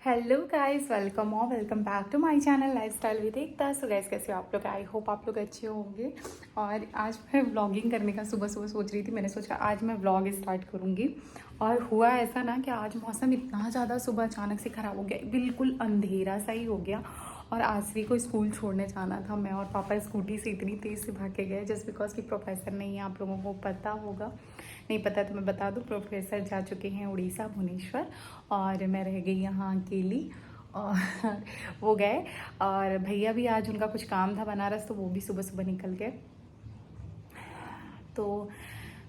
Hello guys, welcome back to my channel lifestyle with Ekta. So guys, कैसे हो आप लोग? आई होप आप लोग अच्छे होंगे। और आज मैं व्लॉगिंग करने का सुबह सुबह सोच रही थी। मैंने सोचा आज मैं व्लॉग स्टार्ट करूँगी। और हुआ ऐसा ना कि आज मौसम इतना ज़्यादा सुबह अचानक से ख़राब हो गया, बिल्कुल अंधेरा सा ही हो गया। और आसवी को स्कूल छोड़ने जाना था। मैं और पापा स्कूटी से इतनी तेज़ से भाग के गए जस्ट बिकॉज कि प्रोफेसर नहीं है। आप लोगों को पता होगा, नहीं पता तो मैं बता दूँ, प्रोफेसर जा चुके हैं उड़ीसा भुवनेश्वर और मैं रह गई यहाँ अकेली। और वो गए और भैया भी आज उनका कुछ काम था बनारस, तो वो भी सुबह सुबह निकल गए। तो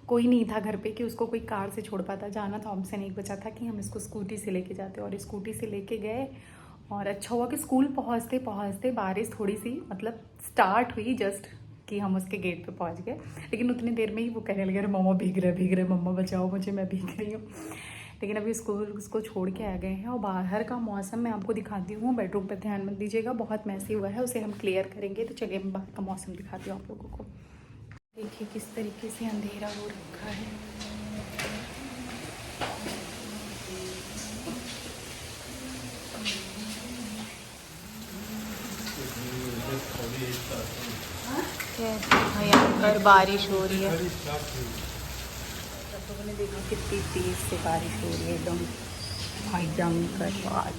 कोई नहीं था घर पे कि उसको कोई कार से छोड़ पाता। जाना तो हमसे नहीं बचा था कि हम इसको स्कूटी से लेके जाते, और स्कूटी से लेके गए। और अच्छा हुआ कि स्कूल पहुँचते पहुँचते बारिश थोड़ी सी मतलब स्टार्ट हुई, जस्ट कि हम उसके गेट पे पहुँच गए। लेकिन उतनी देर में ही वो कहने लगे, अरे मम्मा भीग रहे मम्मा बचाओ मुझे, मैं भीग रही हूँ। लेकिन अभी स्कूल उसको छोड़ के आ गए हैं। और बाहर का मौसम मैं आपको दिखाती हूँ। बेडरूम पर ध्यान मत दीजिएगा, बहुत मैसी हुआ है, उसे हम क्लियर करेंगे। तो चलिए मैं बाहर का मौसम दिखाती हूँ आप लोगों को। देखिए किस तरीके से अंधेरा हो रखा है। कैसे भयंकर बारिश हो रही है। सब लोगों ने देखा कितनी तेज से बारिश हो रही है, एकदम भयंकर बात।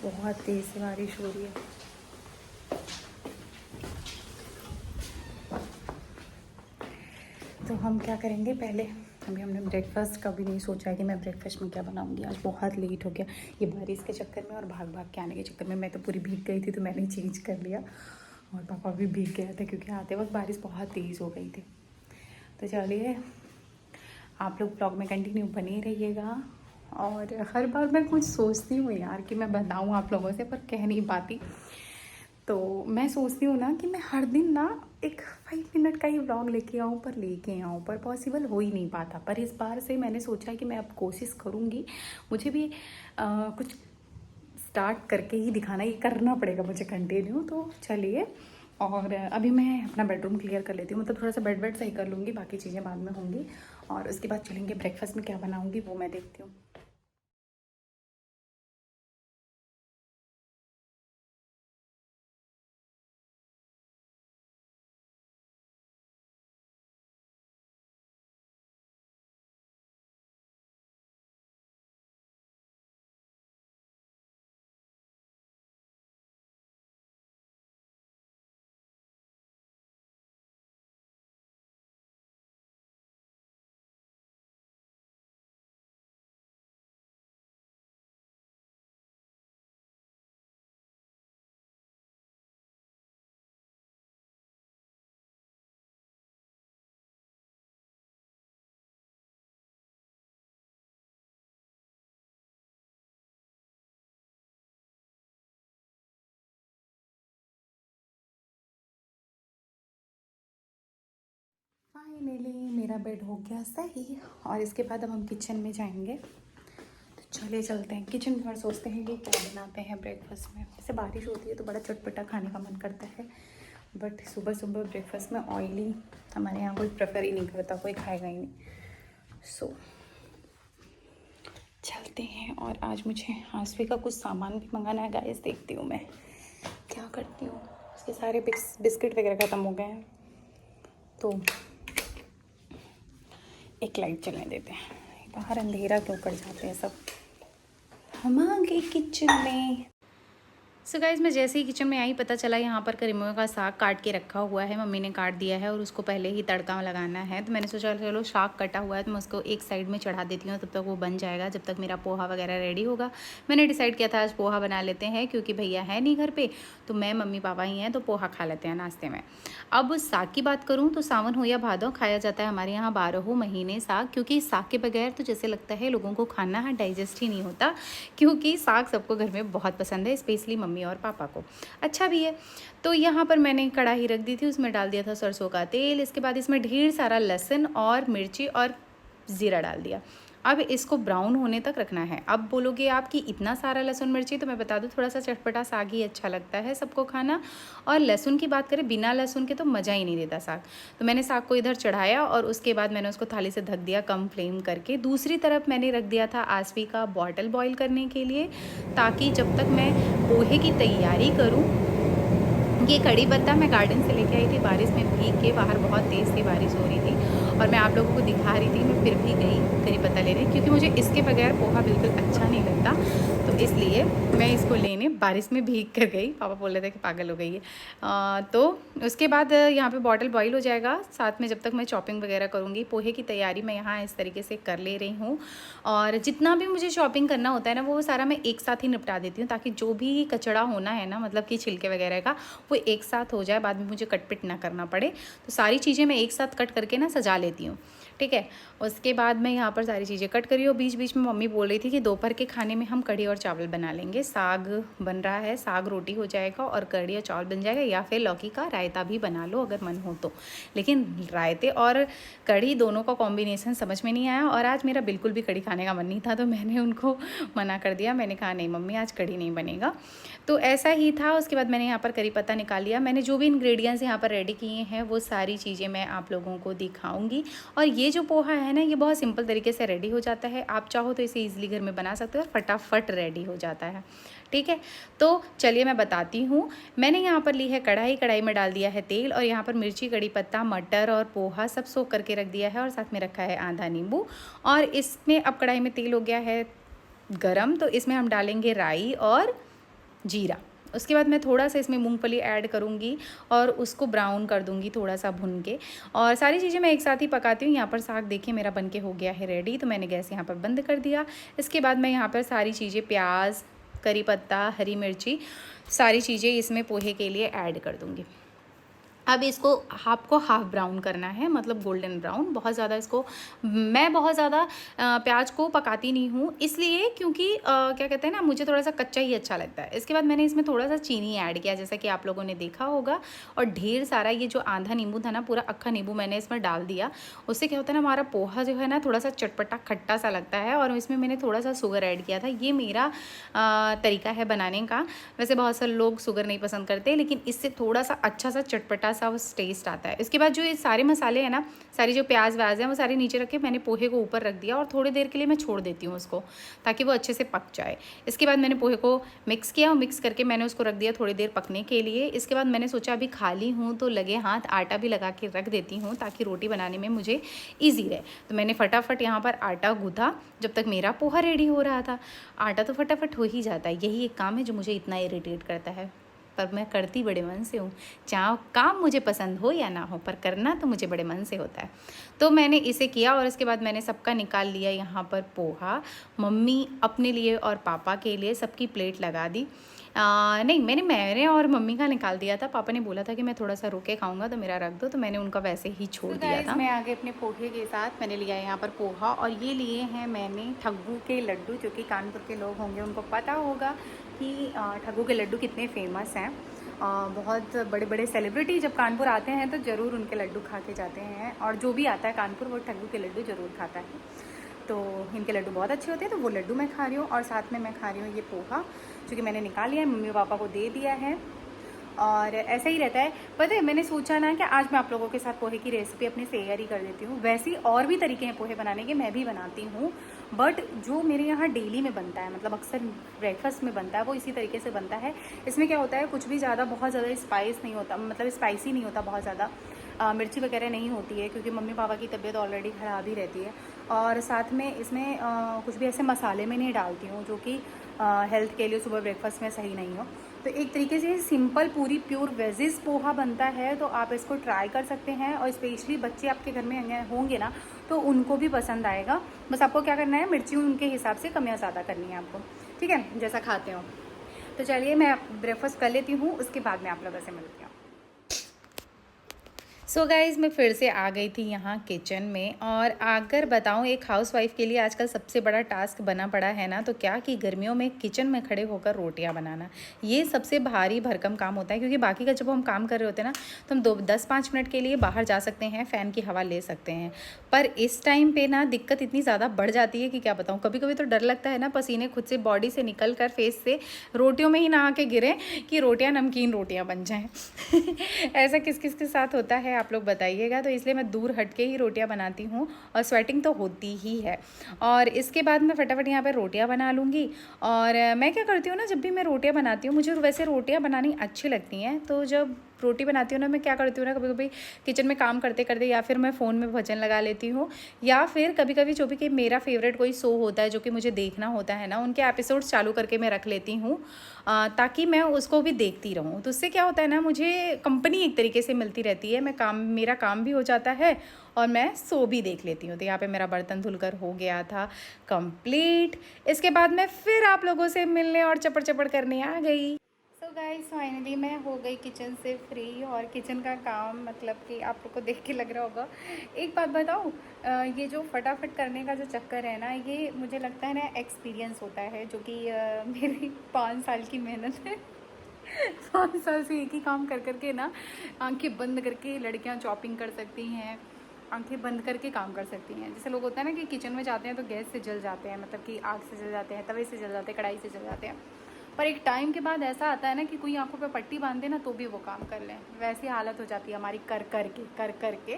बहुत तेज से बारिश हो रही है। तो हम क्या करेंगे, पहले अभी हमने ब्रेकफास्ट का भी नहीं सोचा है कि मैं ब्रेकफास्ट में क्या बनाऊंगी। आज बहुत लेट हो गया ये बारिश के चक्कर में और भाग भाग के आने के चक्कर में। मैं तो पूरी भीग गई थी तो मैंने चेंज कर लिया, और पापा भी भीग गए थे क्योंकि आते वक्त बारिश बहुत तेज़ हो गई थी। तो चलिए आप लोग ब्लॉग में कंटिन्यू बने रहिएगा। और हर बार मैं कुछ सोचती हूँ यार कि मैं बताऊँ आप लोगों से, पर कह नहीं पाती। तो मैं सोचती हूँ ना कि मैं हर दिन ना एक 5 मिनट का ही व्लॉग लेके आऊँ, पर पॉसिबल हो ही नहीं पाता। पर इस बार से मैंने सोचा कि मैं अब कोशिश करूँगी। मुझे भी कुछ स्टार्ट करके ही दिखाना, ये करना पड़ेगा मुझे कंटिन्यू। तो चलिए, और अभी मैं अपना बेडरूम क्लियर कर लेती हूँ, मतलब थोड़ा सा बेड सही कर लूँगी, बाकी चीज़ें बाद में होंगी। और उसके बाद चलेंगे ब्रेकफास्ट में क्या बनाऊँगी वो मैं देखती हूँ। फाइनली मेरा बेड हो गया सही, और इसके बाद अब हम किचन में जाएंगे। तो चलिए चलते हैं किचन में और सोचते हैं कि क्या बनाते हैं ब्रेकफास्ट में। जैसे बारिश होती है तो बड़ा चटपटा खाने का मन करता है, बट सुबह सुबह ब्रेकफास्ट में ऑयली हमारे यहाँ कोई प्रेफर ही नहीं करता, कोई खाएगा ही नहीं। सो चलते हैं। और आज मुझे आसवी का कुछ सामान भी मंगाना है गाइस, देखती हूँ मैं क्या करती हूँ। उसके सारे बिस्किट वगैरह ख़त्म हो गए हैं, तो एक लाइट चलने देते हैं। बाहर अंधेरा क्यों कर जाते हैं सब। हम आ गए किचन में। सो गाइज मैं जैसे ही किचन में आई, पता चला यहाँ पर करीमुआ का साग काट के रखा हुआ है। मम्मी ने काट दिया है और उसको पहले ही तड़का लगाना है। तो मैंने सोचा चलो साग कटा हुआ है तो मैं उसको एक साइड में चढ़ा देती हूँ, तब तक वो बन जाएगा, जब तक मेरा पोहा वगैरह रेडी होगा। मैंने डिसाइड किया था आज पोहा बना लेते हैं, क्योंकि भैया है नहीं घर पे, तो मैं मम्मी पापा ही हैं, तो पोहा खा लेते हैं नाश्ते में। अब साग की बात करूँ तो सावन हो या भादो खाया जाता है हमारे यहाँ 12 महीने साग, क्योंकि साग के बगैर तो जैसे लगता है लोगों को खाना डाइजेस्ट ही नहीं होता, क्योंकि साग सबको घर में बहुत पसंद है, स्पेशली मम्मी और पापा को। अच्छा भी है। तो यहाँ पर मैंने कढ़ाई रख दी थी, उसमें डाल दिया था सरसों का तेल। इसके बाद इसमें ढेर सारा लहसुन और मिर्ची और ज़ीरा डाल दिया। अब इसको ब्राउन होने तक रखना है। अब बोलोगे आप कि इतना सारा लहसुन मिर्ची, तो मैं बता दूं थोड़ा सा चटपटा साग ही अच्छा लगता है सबको खाना। और लहसुन की बात करें, बिना लहसुन के तो मज़ा ही नहीं देता साग। तो मैंने साग को इधर चढ़ाया और उसके बाद मैंने उसको थाली से ढक दिया कम फ्लेम करके। दूसरी तरफ मैंने रख दिया था आसवी का बॉटल बॉईल करने के लिए, ताकि जब तक मैं पोहे की तैयारी करूँ। ये कड़ी पत्ता मैं गार्डन से लेके आई थी बारिश में भीग के, बाहर बहुत तेज़ थी बारिश हो रही थी और मैं आप लोगों को दिखा रही थी, मैं फिर भी गई कड़ी पत्ता लेने, क्योंकि मुझे इसके बगैर पोहा बिल्कुल अच्छा नहीं लगता। तो इसलिए मैं इसको लेने बारिश में भीग कर गई। पापा बोल रहे थे कि पागल हो गई है। तो उसके बाद यहाँ पे बॉटल बॉईल हो जाएगा, साथ में जब तक मैं चॉपिंग वगैरह करूँगी। पोहे की तैयारी मैं यहाँ इस तरीके से कर ले रही हूँ, और जितना भी मुझे शॉपिंग करना होता है ना, वो सारा मैं एक साथ ही निपटा देती हूँ, ताकि जो भी कचड़ा होना है ना, मतलब कि छिलके वगैरह का, वो एक साथ हो जाए, बाद में मुझे कट पिट ना करना पड़े। तो सारी चीज़ें मैं एक साथ कट करके ना सजा लेती हूँ, ठीक है। उसके बाद मैं यहाँ पर सारी चीज़ें कट करी, और बीच बीच में मम्मी बोल रही थी कि दोपहर के खाने में हम कढ़ी और चावल बना लेंगे। साग बन रहा है, साग रोटी हो जाएगा और कढ़ी और चावल बन जाएगा, या फिर लौकी का रायता भी बना लो अगर मन हो तो। लेकिन रायते और कढ़ी दोनों का कॉम्बिनेशन समझ में नहीं आया, और आज मेरा बिल्कुल भी कढ़ी खाने का मन नहीं था, तो मैंने उनको मना कर दिया। मैंने कहा नहीं मम्मी, आज कढ़ी नहीं बनेगा। तो ऐसा ही था। उसके बाद मैंने यहाँ पर करी पत्ता निकाल लिया। मैंने जो भी इंग्रेडिएंट्स यहाँ पर रेडी किए हैं, वो सारी चीज़ें मैं आप लोगों को दिखाऊंगी। और ये जो पोहा है ना, ये बहुत सिंपल तरीके से रेडी हो जाता है। आप चाहो तो इसे ईजिली घर में बना सकते हो और फटाफट रेडी हो जाता है, ठीक है। तो चलिए मैं बताती हूँ। मैंने यहाँ पर ली है कढ़ाई, कढ़ाई में डाल दिया है तेल, और यहाँ पर मिर्ची, कड़ी पत्ता, मटर और पोहा सब सोख करके रख दिया है, और साथ में रखा है आधा नींबू। और इसमें अब कढ़ाई में तेल हो गया है गरम, तो इसमें हम डालेंगे राई और जीरा। उसके बाद मैं थोड़ा सा इसमें मूंगफली ऐड करूँगी और उसको ब्राउन कर दूँगी थोड़ा सा भुन के। और सारी चीज़ें मैं एक साथ ही पकाती हूँ। यहाँ पर साग देखिए मेरा बनके हो गया है रेडी, तो मैंने गैस यहाँ पर बंद कर दिया। इसके बाद मैं यहाँ पर सारी चीज़ें, प्याज, करी पत्ता, हरी मिर्ची, सारी चीज़ें इसमें पोहे के लिए ऐड कर दूँगी। अब इसको आपको हाफ़ ब्राउन करना है, मतलब गोल्डन ब्राउन। बहुत ज़्यादा इसको, मैं बहुत ज़्यादा प्याज को पकाती नहीं हूँ, इसलिए क्योंकि क्या कहते हैं ना, मुझे थोड़ा सा कच्चा ही अच्छा लगता है। इसके बाद मैंने इसमें थोड़ा सा चीनी ऐड किया, जैसा कि आप लोगों ने देखा होगा। और ढेर सारा ये जो आधा नींबू था ना, पूरा अक्खा नींबू मैंने इसमें डाल दिया। उससे क्या होता है ना, हमारा पोहा जो है ना, थोड़ा सा चटपटा खट्टा सा लगता है। और इसमें मैंने थोड़ा सा शुगर ऐड किया था। ये मेरा तरीका है बनाने का। वैसे बहुत सारे लोग शुगर नहीं पसंद करते, लेकिन इससे थोड़ा सा अच्छा सा चटपटा सा टेस्ट आता है। इसके बाद जो ये सारे मसाले हैं ना, सारी जो प्याज व्याज है, वो सारे नीचे रख के मैंने पोहे को ऊपर रख दिया, और थोड़ी देर के लिए मैं छोड़ देती हूँ उसको, ताकि वो अच्छे से पक जाए। इसके बाद मैंने पोहे को मिक्स किया, और मिक्स करके मैंने उसको रख दिया थोड़ी देर पकने के लिए। इसके बाद मैंने सोचा अभी खाली हूँ तो लगे हाथ आटा भी लगा के रख देती हूँ, ताकि रोटी बनाने में मुझे ईजी रहे। तो मैंने फटाफट यहाँ पर आटा गूँथा, जब तक मेरा पोहा रेडी हो रहा था। आटा तो फटाफट हो ही जाता है, यही एक काम है जो मुझे इतना इरिटेट करता है, पर मैं करती बड़े मन से हूँ। चाहे काम मुझे पसंद हो या ना हो, पर करना तो मुझे बड़े मन से होता है। तो मैंने इसे किया, और इसके बाद मैंने सबका निकाल लिया यहाँ पर पोहा। मम्मी अपने लिए और पापा के लिए सबकी प्लेट लगा दी। नहीं, मैंने और मम्मी का निकाल दिया था। पापा ने बोला था कि मैं थोड़ा सा रुके खाऊंगा, तो मेरा रख दो, तो मैंने उनका वैसे ही छोड़ दिया था। मैं आगे अपने पोहे के साथ मैंने लिया है यहाँ पर पोहा, और ये लिए हैं मैंने ठग्गू के लड्डू, जो कि कानपुर के लोग होंगे उनको पता होगा कि ठग्गू के लड्डू कितने फेमस हैं। बहुत बड़े बड़े सेलिब्रिटी जब कानपुर आते हैं तो ज़रूर उनके लड्डू खा के जाते हैं, और जो भी आता है कानपुर वो ठग्गू के लड्डू ज़रूर खाता है। तो इनके लड्डू बहुत अच्छे होते हैं, तो वो लड्डू मैं खा रही हूँ, और साथ में मैं खा रही हूँ ये पोहा, जो कि मैंने निकाल लिया है, मम्मी पापा को दे दिया है। और ऐसा ही रहता है। पता है, मैंने सोचा ना कि आज मैं आप लोगों के साथ पोहे की रेसिपी अपनी शेयर ही कर देती हूँ। वैसे ही और भी तरीके हैं पोहे बनाने के, मैं भी बनाती हूँ, बट जो मेरे यहाँ डेली में बनता है, मतलब अक्सर ब्रेकफास्ट में बनता है, वो इसी तरीके से बनता है। इसमें क्या होता है, कुछ भी ज़्यादा बहुत ज़्यादा स्पाइस नहीं होता, मतलब स्पाइसी नहीं होता, बहुत ज़्यादा मिर्ची वगैरह नहीं होती है, क्योंकि मम्मी पापा की तबीयत ऑलरेडी ख़राब ही रहती है। और साथ में इसमें कुछ भी ऐसे मसाले में नहीं डालती हूँ, जो कि हेल्थ के लिए सुबह ब्रेकफास्ट में सही नहीं हो। तो एक तरीके से सिंपल पूरी प्योर वेजिज पोहा बनता है, तो आप इसको ट्राई कर सकते हैं। और स्पेशली बच्चे आपके घर में होंगे ना, तो उनको भी पसंद आएगा। बस आपको क्या करना है, मिर्ची उनके हिसाब से कम या ज़्यादा करनी है आपको, ठीक है, जैसा खाते हो। तो चलिए मैं ब्रेकफास्ट कर लेती हूँ, उसके बाद मैं आप लोगों से मिलती हूँ। सो गाइज़ मैं फिर से आ गई थी यहाँ किचन में, और अगर बताऊँ एक हाउसवाइफ़ के लिए आजकल सबसे बड़ा टास्क बना पड़ा है ना, तो क्या कि गर्मियों में किचन में खड़े होकर रोटियाँ बनाना, ये सबसे भारी भरकम काम होता है। क्योंकि बाकी का जब हम काम कर रहे होते हैं ना, तो हम 10-5 मिनट के लिए बाहर जा सकते हैं, फ़ैन की हवा ले सकते हैं। पर इस टाइम पे ना दिक्कत इतनी ज़्यादा बढ़ जाती है कि क्या बताऊँ। कभी कभी तो डर लगता है ना, पसीने खुद से बॉडी से निकल कर फेस से रोटियों में ही ना आके गिरें कि रोटियाँ नमकीन रोटियाँ बन जाएँ। ऐसा किस किस के साथ होता है आप लोग बताइएगा। तो इसलिए मैं दूर हट के ही रोटियां बनाती हूँ, और स्वेटिंग तो होती ही है। और इसके बाद मैं फटाफट यहाँ पे रोटियां बना लूँगी। और मैं क्या करती हूँ ना, जब भी मैं रोटियां बनाती हूँ, मुझे वैसे रोटियां बनानी अच्छी लगती हैं, तो जब रोटी बनाती हूँ ना, मैं क्या करती हूँ ना, कभी कभी किचन में काम करते करते या फिर मैं फ़ोन में भजन लगा लेती हूँ, या फिर कभी कभी जो भी कि मेरा फेवरेट कोई शो होता है जो कि मुझे देखना होता है ना, उनके एपिसोड्स चालू करके मैं रख लेती हूँ, ताकि मैं उसको भी देखती रहूँ। तो उससे क्या होता है ना, मुझे कंपनी एक तरीके से मिलती रहती है, मेरा काम भी हो जाता है और मैं शो भी देख लेती हूँ। तो यहाँ पे मेरा बर्तन धुलकर हो गया था कंप्लीट। इसके बाद मैं फिर आप लोगों से मिलने और चपड़ चपड़ करने आ गई। सो गाइस फाइनली मैं हो गई किचन से फ्री, और किचन का काम मतलब कि आप लोग को देख के लग रहा होगा। एक बात बताऊँ, ये जो फटाफट करने का जो चक्कर है ना, ये मुझे लगता है ना एक्सपीरियंस होता है, जो कि मेरी 5 साल की मेहनत है। 5 साल से एक ही काम कर करके ना, आंखें बंद करके लड़कियां चॉपिंग कर सकती हैं, आंखें बंद करके काम कर सकती हैं। जैसे लोग होता है ना कि किचन में जाते हैं तो गैस से जल जाते हैं, मतलब कि आग से जल जाते हैं, तवे से जल जाते हैं, कढ़ाई से जल जाते हैं। पर एक टाइम के बाद ऐसा आता है ना कि कोई आंखों पे पट्टी बांध दे ना तो भी वो काम कर लें, वैसी हालत हो जाती है हमारी कर कर के।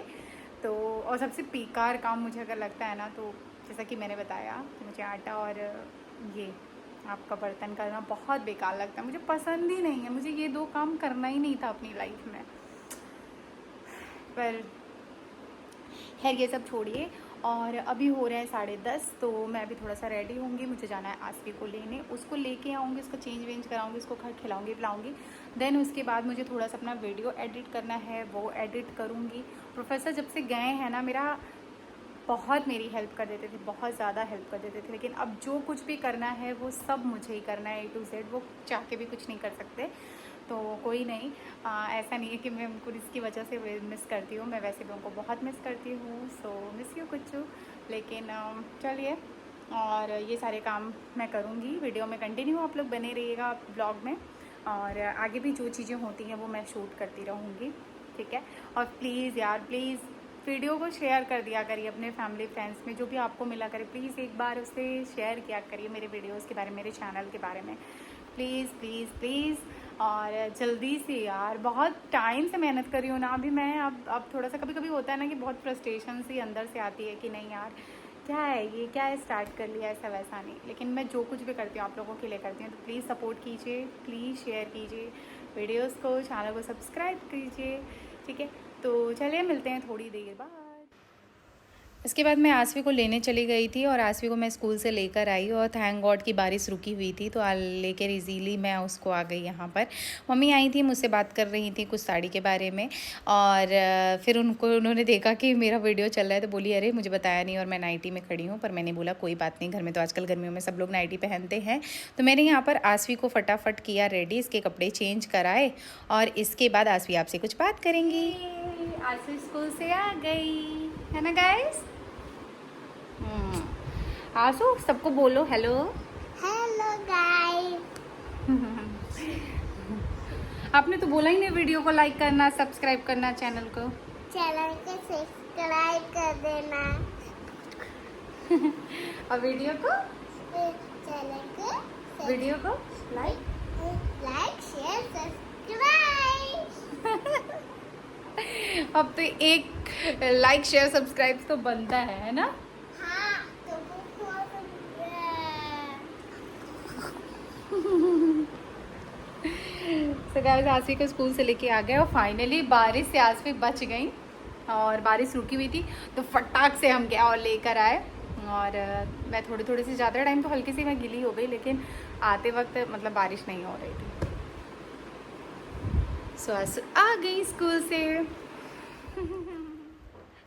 तो और सबसे बेकार काम मुझे अगर लगता है ना, तो जैसा कि मैंने बताया कि मुझे आटा और ये आपका बर्तन करना बहुत बेकार लगता है, मुझे पसंद ही नहीं है। मुझे ये 2 काम करना ही नहीं था अपनी लाइफ में। पर खैर ये सब छोड़िए। और अभी हो रहे हैं 10:30, तो मैं अभी थोड़ा सा रेडी होंगी, मुझे जाना है आसवी को लेने, उसको लेके आऊँगी, उसको चेंज वेंज कराऊँगी, उसको खिलाऊँगी पिलाऊँगी। देन उसके बाद मुझे थोड़ा सा अपना वीडियो एडिट करना है, वो एडिट करूँगी। प्रोफेसर जब से गए हैं ना, बहुत मेरी हेल्प कर देते थे, बहुत ज़्यादा हेल्प कर देते थे, लेकिन अब जो कुछ भी करना है वो सब मुझे ही करना है, A to Z। वो चाह के भी कुछ नहीं कर सकते। तो कोई नहीं, ऐसा नहीं है कि मैं उनको इसकी वजह से मिस करती हूँ, मैं वैसे भी उनको बहुत मिस करती हूँ। सो मिस यू कुछ। लेकिन चलिए, और ये सारे काम मैं करूँगी, वीडियो में कंटिन्यू आप लोग बने रहिएगा ब्लॉग में, और आगे भी जो चीज़ें होती हैं वो मैं शूट करती रहूँगी, ठीक है। और प्लीज़ यार, प्लीज़ वीडियो को शेयर कर दिया करिए अपने फैमिली फ्रेंड्स में, जो भी आपको मिला करे प्लीज़ एक बार उससे शेयर किया करिए मेरे वीडियोस के बारे में, मेरे चैनल के बारे में, प्लीज़ प्लीज़ प्लीज़। और जल्दी से यार, बहुत टाइम से मेहनत कर रही हूँ ना अभी मैं। अब थोड़ा सा कभी कभी होता है ना कि बहुत फ्रस्ट्रेशन सी अंदर से आती है कि नहीं यार, क्या है ये, क्या है, स्टार्ट कर लिया, ऐसा वैसा नहीं। लेकिन मैं जो कुछ भी करती हूँ आप लोगों के लिए करती हूँ, तो प्लीज़ सपोर्ट कीजिए, प्लीज़ शेयर कीजिए वीडियोस को, चैनल को सब्सक्राइब कीजिए, ठीक है। तो चलिए मिलते हैं थोड़ी देर बाद। इसके बाद मैं आसवी को लेने चली गई थी, और आसवी को मैं स्कूल से लेकर आई, और थैंक गॉड की बारिश रुकी हुई थी, तो लेकर इजीली मैं उसको आ गई यहाँ पर। मम्मी आई थी, मुझसे बात कर रही थी कुछ साड़ी के बारे में, और फिर उन्होंने देखा कि मेरा वीडियो चल रहा है, तो बोली अरे मुझे बताया नहीं, और मैं नाइटी में खड़ी हूँ। पर मैंने बोला कोई बात नहीं, घर में तो आजकल गर्मियों में सब लोग नाइटी पहनते हैं। तो मैंने यहाँ पर आसवी को फटाफट किया रेडी, इसके कपड़े चेंज कराए, और इसके बाद आसवी आपसे कुछ बात करेंगी। आसवी स्कूल से आ गई है ना गाइस। आसू सबको बोलो हेलो। Hello guys. आपने तो बोला ही नहीं वीडियो को लाइक करना, सब्सक्राइब करना, चैनल को सब्सक्राइब कर देना। और वीडियो को लाइक शेयर सब्सक्राइब। अब तो एक लाइक शेयर सब्सक्राइब तो बनता है ना। हाँ, तो तो गाइस आसवी को स्कूल से लेके आ गए, और फाइनली बारिश से आसवी बच गई, और बारिश रुकी हुई थी तो फटाक से हम गए और लेकर आए। और मैं थोड़ी सी ज़्यादा टाइम तो हल्की सी मैं गीली हो गई, लेकिन आते वक्त मतलब बारिश नहीं हो रही थी। सो आसू आ गई स्कूल से।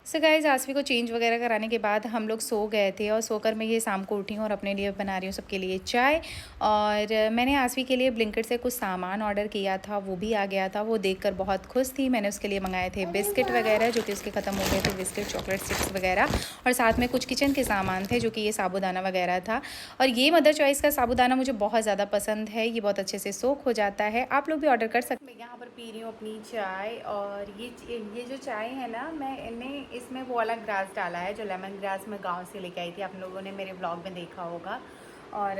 सो गाइस आसवी को चेंज वगैरह कराने के बाद हम लोग सो गए थे और सोकर मैं ये शाम को उठी हूँ और अपने लिए बना रही हूँ सबके लिए चाय। और मैंने आसवी के लिए ब्लिंकिट से कुछ सामान ऑर्डर किया था, वो भी आ गया था। वो देखकर बहुत खुश थी। मैंने उसके लिए मंगाए थे बिस्किट वगैरह जो कि उसके ख़त्म हो गए थे, बिस्किट चॉकलेट चिप्स वगैरह, और साथ में कुछ किचन के सामान थे जो कि ये साबूदाना वगैरह था। और ये मदर चॉइस का साबूदाना मुझे बहुत ज़्यादा पसंद है, ये बहुत अच्छे से सोख हो जाता है। आप लोग भी ऑर्डर कर सकते हैं। मैं यहाँ पर पी रही हूँ अपनी चाय, और ये जो चाय है ना, मैंने इसमें वो वाला ग्रास डाला है जो लेमन ग्रास मैं गांव से लेके आई थी, आप लोगों ने मेरे व्लॉग में देखा होगा। और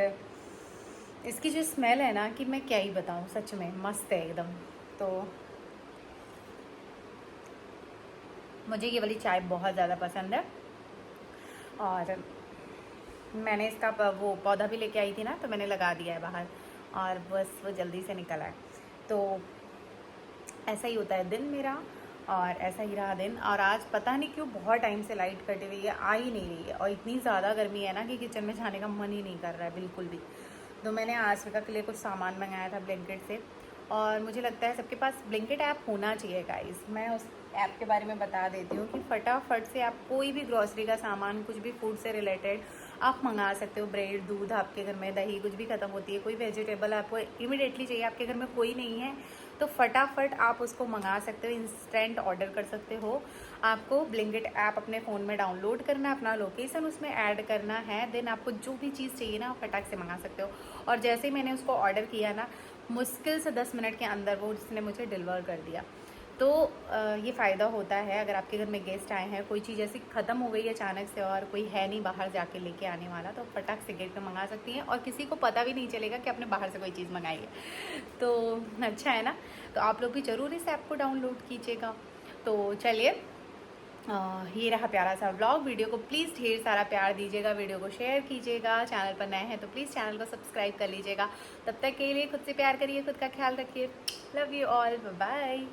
इसकी जो स्मेल है ना, कि मैं क्या ही बताऊँ, सच में मस्त है एकदम। तो मुझे ये वाली चाय बहुत ज़्यादा पसंद है। और मैंने इसका वो पौधा भी लेके आई थी ना, तो मैंने लगा दिया है बाहर, और बस वो जल्दी से निकल आए। तो ऐसा ही होता है दिन मेरा, और ऐसा ही रहा दिन। और आज पता नहीं क्यों बहुत टाइम से लाइट कटी हुई है, आ ही नहीं रही है, और इतनी ज़्यादा गर्मी है ना कि किचन में जाने का मन ही नहीं कर रहा है बिल्कुल भी। तो मैंने आसविका के लिए कुछ सामान मंगाया था ब्लिंकिट से, और मुझे लगता है सबके पास ब्लिंकिट ऐप होना चाहिए गाइस। मैं उस ऐप के बारे में बता देती हूँ कि फटाफट से आप कोई भी ग्रॉसरी का सामान, कुछ भी फूड से रिलेटेड आप मंगा सकते हो। ब्रेड, दूध, आपके घर में दही कुछ भी ख़त्म होती है, कोई वेजिटेबल आपको इमिडिएटली चाहिए, आपके घर में कोई नहीं है, तो फटाफट आप उसको मंगा सकते हो, इंस्टेंट ऑर्डर कर सकते हो। आपको ब्लिंकिट ऐप अपने फ़ोन में डाउनलोड करना है, अपना लोकेशन उसमें ऐड करना है, देन आपको जो भी चीज़ चाहिए ना आप फटाक से मंगा सकते हो। और जैसे ही मैंने उसको ऑर्डर किया ना, मुश्किल से 10 मिनट के अंदर वो उसने मुझे डिलीवर कर दिया। तो ये फ़ायदा होता है अगर आपके घर में गेस्ट आए हैं, कोई चीज़ ऐसी ख़त्म हो गई है अचानक से और कोई है नहीं बाहर जाके लेके आने वाला, तो फटाक से गेट पे मंगा सकती हैं, और किसी को पता भी नहीं चलेगा कि आपने बाहर से कोई चीज़ मंगाई है। तो अच्छा है ना। तो आप लोग भी ज़रूर इस ऐप को डाउनलोड कीजिएगा। तो चलिए, ये रहा प्यारा सा व्लॉग। वीडियो को प्लीज़ ढेर सारा प्यार दीजिएगा, वीडियो को शेयर कीजिएगा, चैनल पर नए हैं तो प्लीज़ चैनल को सब्सक्राइब कर लीजिएगा। तब तक के लिए खुद से प्यार करिए, खुद का ख्याल रखिए। Love you all, bye.